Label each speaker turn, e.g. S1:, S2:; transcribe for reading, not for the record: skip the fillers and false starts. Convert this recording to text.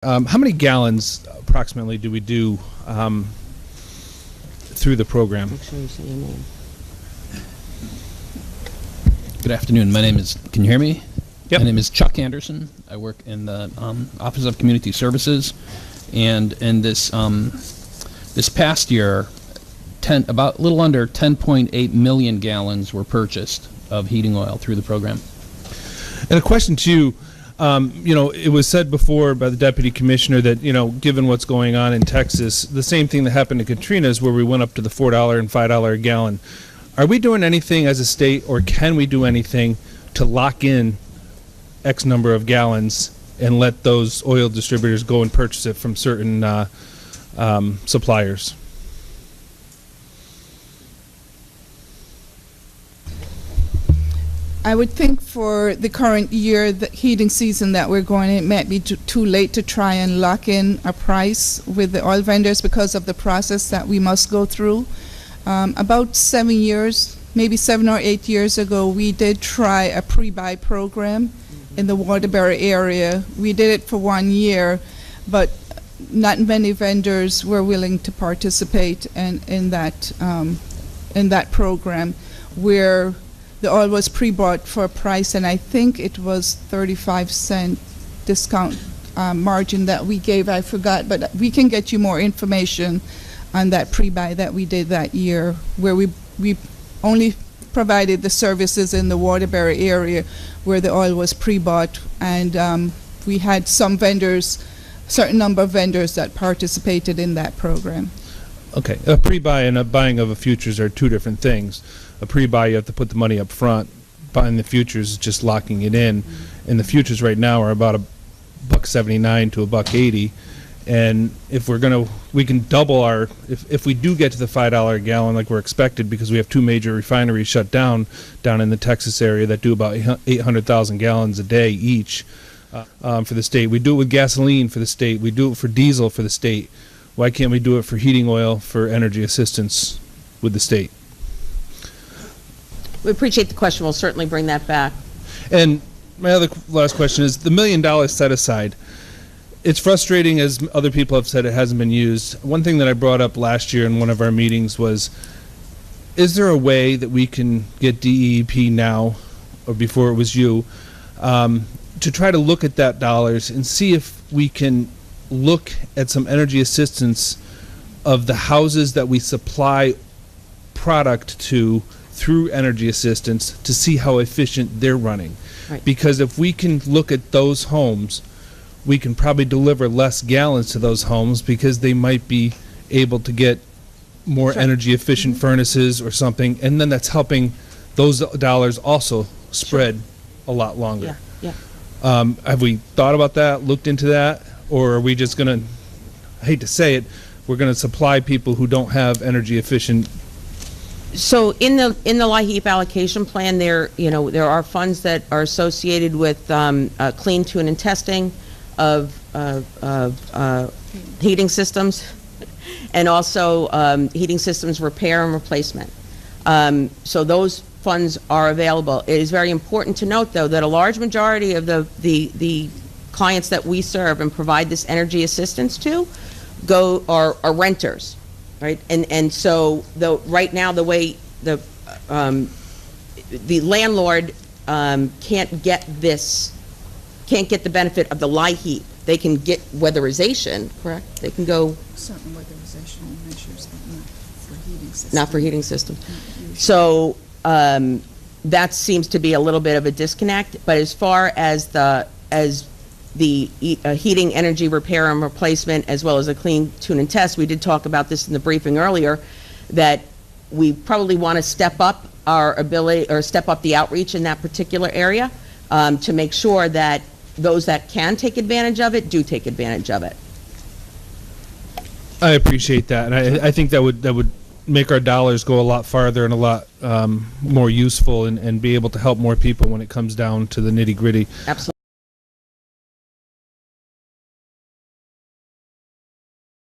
S1: How many gallons approximately do we do through the program?
S2: Make sure you say your name.
S3: Good afternoon. My name is, can you hear me?
S1: Yep.
S3: My name is Chuck Anderson. I work in the Office of Community Services. And in this this past year, about a little under 10.8 million gallons were purchased of heating oil through the program.
S1: And a question to you, it was said before by the Deputy Commissioner that, given what's going on in Texas, the same thing that happened to Katrina's where we went up to the $4 and $5 a gallon. Are we doing anything as a state, or can we do anything to lock in X number of gallons and let those oil distributors go and purchase it from certain suppliers?
S4: I would think for the current year, the heating season that we're going in, it might be too late to try and lock in a price with the oil vendors because of the process that we must go through. About 7 years, maybe 7 or 8 years ago, we did try a pre-buy program in the Waterbury area. We did it for 1 year, but not many vendors were willing to participate in that program, where the oil was pre-bought for a price, and I think it was 35-cent discount margin that we gave. I forgot, but we can get you more information on that pre-buy that we did that year, where we only provided the services in the Waterbury area where the oil was pre-bought, and we had some vendors, certain number of vendors that participated in that program.
S1: Okay, a pre-buy and a buying of a futures are two different things. A pre-buy, you have to put the money up front. Buying the futures is just locking it in. And the futures right now are about $1.79 to $1.80. And if we can double our, if we do get to the $5 a gallon like we're expected, because we have two major refineries shut down in the Texas area that do about 800,000 gallons a day each for the state. We do it with gasoline for the state. We do it for diesel for the state. Why can't we do it for heating oil for energy assistance with the state?
S2: We appreciate the question. We'll certainly bring that back.
S1: And my other last question is the $1 million set aside. It's frustrating, as other people have said, it hasn't been used. One thing that I brought up last year in one of our meetings was, is there a way that we can get DEEP now, or before it was you, to try to look at that dollars and see if we can look at some energy assistance of the houses that we supply product to through energy assistance to see how efficient they're running.
S2: Right.
S1: Because if we can look at those homes, we can probably deliver less gallons to those homes because they might be able to get more energy efficient furnaces or something, and then that's helping those dollars also spread a lot longer.
S2: Yeah.
S1: Have we thought about that, looked into that, or are we just going to, I hate to say it, we're going to supply people who don't have energy efficient?
S2: So in the LIHEAP allocation plan, there are funds that are associated with clean tune and testing of heating systems, and also heating systems repair and replacement. So those funds are available. It is very important to note, though, that a large majority of the clients that we serve and provide this energy assistance to are renters, right? And so right now the way the landlord can't get the benefit of the LIHEAP. They can get weatherization, correct? They can go
S4: Certain weatherization measures, but not for heating systems.
S2: not for heating systems. So that seems to be a little bit of a disconnect. But as far as the heating energy repair and replacement, as well as a clean tune and test, we did talk about this in the briefing earlier, that we probably want to step up our ability, or step up the outreach in that particular area to make sure that those that can take advantage of it do take advantage of it.
S1: I appreciate that, and I think that would make our dollars go a lot farther and a lot more useful, and be able to help more people when it comes down to the nitty-gritty.
S2: Absolutely.